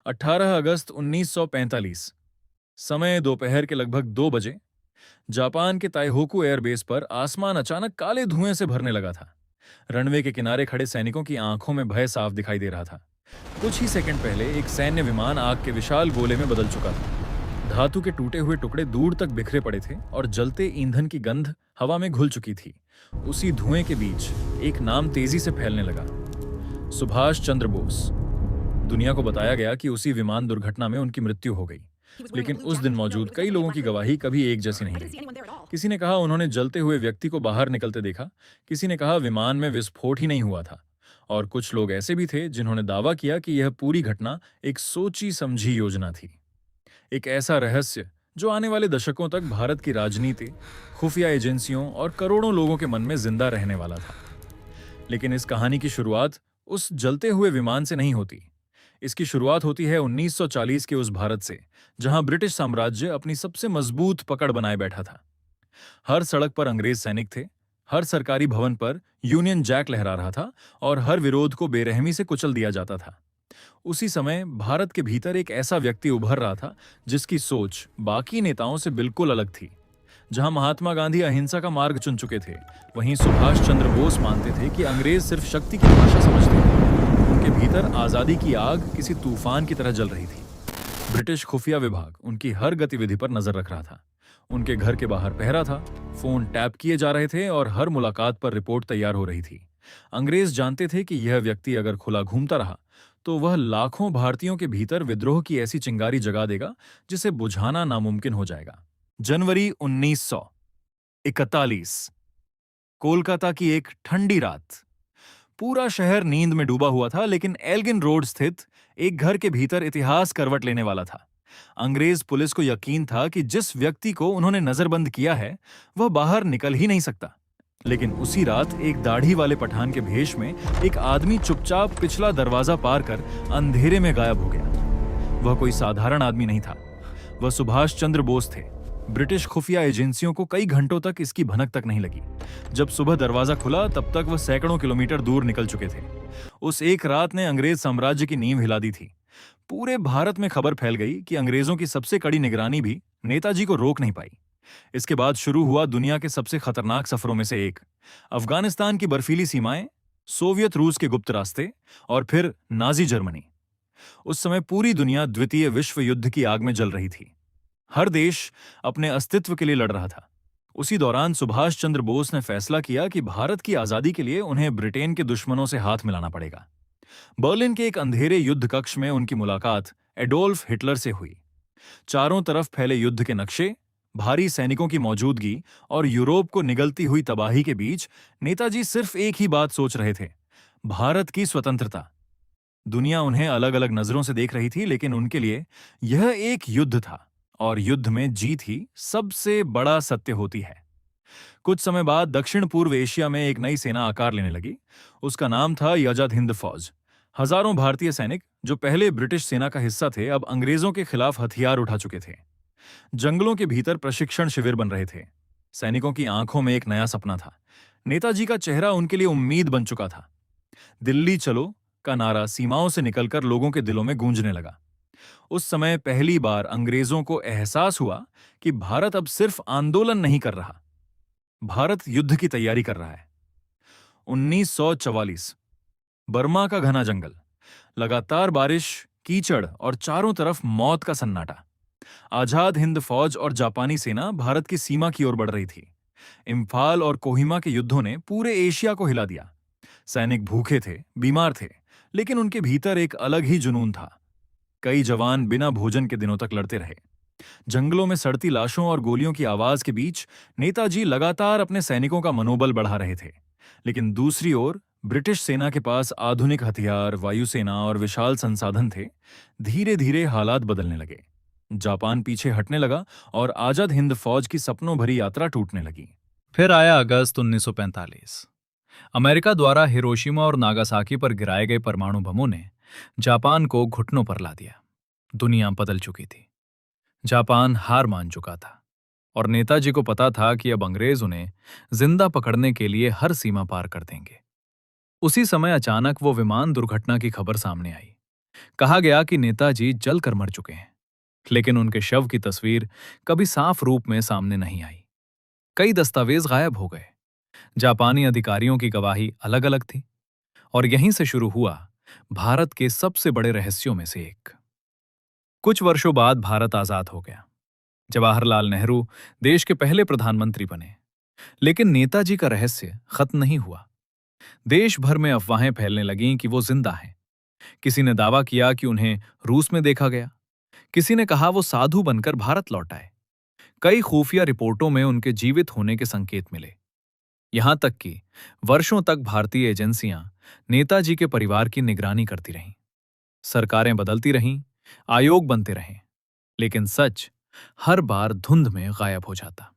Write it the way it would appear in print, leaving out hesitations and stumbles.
18 अगस्त 1945। समय दोपहर के लगभग 2 बजे। जापान के ताइहोकू एयरबेस पर आसमान अचानक काले धुएं से भरने लगा था। रनवे के किनारे खड़े सैनिकों की आंखों में भय साफ दिखाई दे रहा था। कुछ ही सेकंड पहले एक सैन्य विमान आग के विशाल गोले में बदल चुका था। धातु के टूटे हुए टुकड़े दूर तक बिखरे पड़े थे और जलते ईंधन की गंध हवा में घुल चुकी थी। उसी धुएं के बीच एक नाम तेजी से फैलने लगा, सुभाष चंद्र बोस। दुनिया को बताया गया कि उसी विमान दुर्घटना में उनकी मृत्यु हो गई, लेकिन उस दिन मौजूद कई लोगों की गवाही कभी एक जैसी नहीं रही। किसी ने कहा उन्होंने जलते हुए व्यक्ति को बाहर निकलते देखा, किसी ने कहा विमान में विस्फोट ही नहीं हुआ था, और कुछ लोग ऐसे भी थे जिन्होंने दावा किया कि यह पूरी घटना एक सोची समझी योजना थी। एक ऐसा रहस्य जो आने वाले दशकों तक भारत की राजनीति, खुफिया एजेंसियों और करोड़ों लोगों के मन में जिंदा रहने वाला था। लेकिन इस कहानी की शुरुआत उस जलते हुए विमान से नहीं होती। इसकी शुरुआत होती है 1940 के उस भारत से, जहां ब्रिटिश साम्राज्य अपनी सबसे मजबूत पकड़ बनाए बैठा था। हर सड़क पर अंग्रेज सैनिक थे, हर सरकारी भवन पर यूनियन जैक लहरा रहा था और हर विरोध को बेरहमी से कुचल दिया जाता था। उसी समय भारत के भीतर एक ऐसा व्यक्ति उभर रहा था जिसकी सोच बाकी नेताओं से बिल्कुल अलग थी। जहां महात्मा गांधी अहिंसा का मार्ग चुन चुके थे, वहीं सुभाष चंद्र बोस मानते थे कि अंग्रेज सिर्फ शक्ति की भाषा समझते थे। उनके भीतर आजादी की आग किसी तूफान की तरह जल रही थी। ब्रिटिश खुफिया विभाग उनकी हर गतिविधि पर नजर रख रहा था। उनके घर के बाहर पहरा था, फोन टैप किए जा रहे थे और हर मुलाकात पर रिपोर्ट तैयार हो रही थी। अंग्रेज जानते थे कि यह व्यक्ति अगर खुला घूमता रहा तो वह लाखों भारतीयों के भीतर विद्रोह की ऐसी चिंगारी जगा देगा जिसे बुझाना नामुमकिन हो जाएगा। जनवरी 1941, कोलकाता की एक ठंडी रात। पूरा शहर नींद में डूबा हुआ था, लेकिन एल्गिन रोड स्थित एक घर के भीतर इतिहास करवट लेने वाला था। अंग्रेज पुलिस को यकीन था कि जिस व्यक्ति को उन्होंने नजरबंद किया है वह बाहर निकल ही नहीं सकता। लेकिन उसी रात एक दाढ़ी वाले पठान के भेष में एक आदमी चुपचाप पिछला दरवाजा पार कर अंधेरे में गायब हो गया। वह कोई साधारण आदमी नहीं था, वह सुभाष चंद्र बोस थे। ब्रिटिश खुफिया एजेंसियों को कई घंटों तक इसकी भनक तक नहीं लगी। जब सुबह दरवाजा खुला तब तक वह सैकड़ों किलोमीटर दूर निकल चुके थे। उस एक रात ने अंग्रेज साम्राज्य की नींव हिला दी थी। पूरे भारत में खबर फैल गई कि अंग्रेजों की सबसे कड़ी निगरानी भी नेताजी को रोक नहीं पाई। इसके बाद शुरू हुआ दुनिया के सबसे खतरनाक सफरों में से एक। अफगानिस्तान की बर्फीली सीमाएं, सोवियत रूस के गुप्त रास्ते और फिर नाजी जर्मनी। उस समय पूरी दुनिया द्वितीय विश्व युद्ध की आग में जल रही थी। हर देश अपने अस्तित्व के लिए लड़ रहा था। उसी दौरान सुभाष चंद्र बोस ने फैसला किया कि भारत की आजादी के लिए उन्हें ब्रिटेन के दुश्मनों से हाथ मिलाना पड़ेगा। बर्लिन के एक अंधेरे युद्ध कक्ष में उनकी मुलाकात एडोल्फ हिटलर से हुई। चारों तरफ फैले युद्ध के नक्शे, भारी सैनिकों की मौजूदगी और यूरोप को निगलती हुई तबाही के बीच नेताजी सिर्फ एक ही बात सोच रहे थे, भारत की स्वतंत्रता। दुनिया उन्हें अलग अलग नजरों से देख रही थी, लेकिन उनके लिए यह एक युद्ध था और युद्ध में जीत ही सबसे बड़ा सत्य होती है। कुछ समय बाद दक्षिण पूर्व एशिया में एक नई सेना आकार लेने लगी। उसका नाम था आजाद हिंद फौज। हजारों भारतीय सैनिक जो पहले ब्रिटिश सेना का हिस्सा थे, अब अंग्रेजों के खिलाफ हथियार उठा चुके थे। जंगलों के भीतर प्रशिक्षण शिविर बन रहे थे। सैनिकों की आंखों में एक नया सपना था। नेताजी का चेहरा उनके लिए उम्मीद बन चुका था। दिल्ली चलो का नारा सीमाओं से निकलकर लोगों के दिलों में गूंजने लगा। उस समय पहली बार अंग्रेजों को एहसास हुआ कि भारत अब सिर्फ आंदोलन नहीं कर रहा, भारत युद्ध की तैयारी कर रहा है। 1944, बर्मा का घना जंगल, लगातार बारिश, कीचड़ और चारों तरफ मौत का सन्नाटा। आजाद हिंद फौज और जापानी सेना भारत की सीमा की ओर बढ़ रही थी। इम्फाल और कोहिमा के युद्धों ने पूरे एशिया को हिला दिया। सैनिक भूखे थे, बीमार थे, लेकिन उनके भीतर एक अलग ही जुनून था। कई जवान बिना भोजन के दिनों तक लड़ते रहे। जंगलों में सड़ती लाशों और गोलियों की आवाज के बीच नेताजी लगातार अपने सैनिकों का मनोबल बढ़ा रहे थे। लेकिन दूसरी ओर ब्रिटिश सेना के पास आधुनिक हथियार, वायुसेना और विशाल संसाधन थे। धीरे धीरे हालात बदलने लगे। जापान पीछे हटने लगा और आजाद हिंद फौज की सपनों भरी यात्रा टूटने लगी। फिर आया अगस्त 1945। अमेरिका द्वारा हिरोशिमा और नागासाकी पर गिराए गए परमाणु बमों ने जापान को घुटनों पर ला दिया। दुनिया बदल चुकी थी। जापान हार मान चुका था और नेताजी को पता था कि अब अंग्रेज उन्हें जिंदा पकड़ने के लिए हर सीमा पार कर देंगे। उसी समय अचानक वो विमान दुर्घटना की खबर सामने आई। कहा गया कि नेताजी जलकर मर चुके हैं, लेकिन उनके शव की तस्वीर कभी साफ रूप में सामने नहीं आई। कई दस्तावेज गायब हो गए। जापानी अधिकारियों की गवाही अलग अलग थी, और यहीं से शुरू हुआ भारत के सबसे बड़े रहस्यों में से एक। कुछ वर्षों बाद भारत आजाद हो गया। जवाहरलाल नेहरू देश के पहले प्रधानमंत्री बने। लेकिन नेताजी का रहस्य खत्म नहीं हुआ। देश भर में अफवाहें फैलने लगीं कि वो जिंदा हैं। किसी ने दावा किया कि उन्हें रूस में देखा गया। किसी ने कहा वो साधु बनकर भारत लौट आए। कई खुफिया रिपोर्टों में उनके जीवित होने के संकेत मिले। यहां तक कि वर्षों तक भारतीय एजेंसियां नेताजी के परिवार की निगरानी करती रहीं। सरकारें बदलती रहीं, आयोग बनते रहे, लेकिन सच हर बार धुंध में गायब हो जाता।